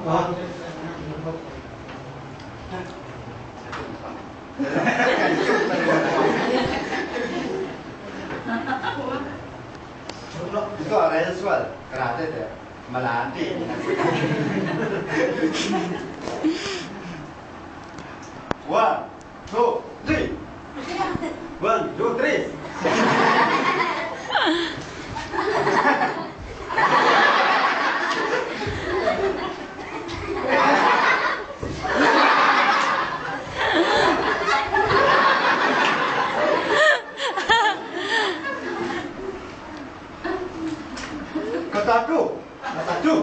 Oh. Itu arahnya soal karate deh, melanti. One, two, three. One, two, three. Kataku, kataku.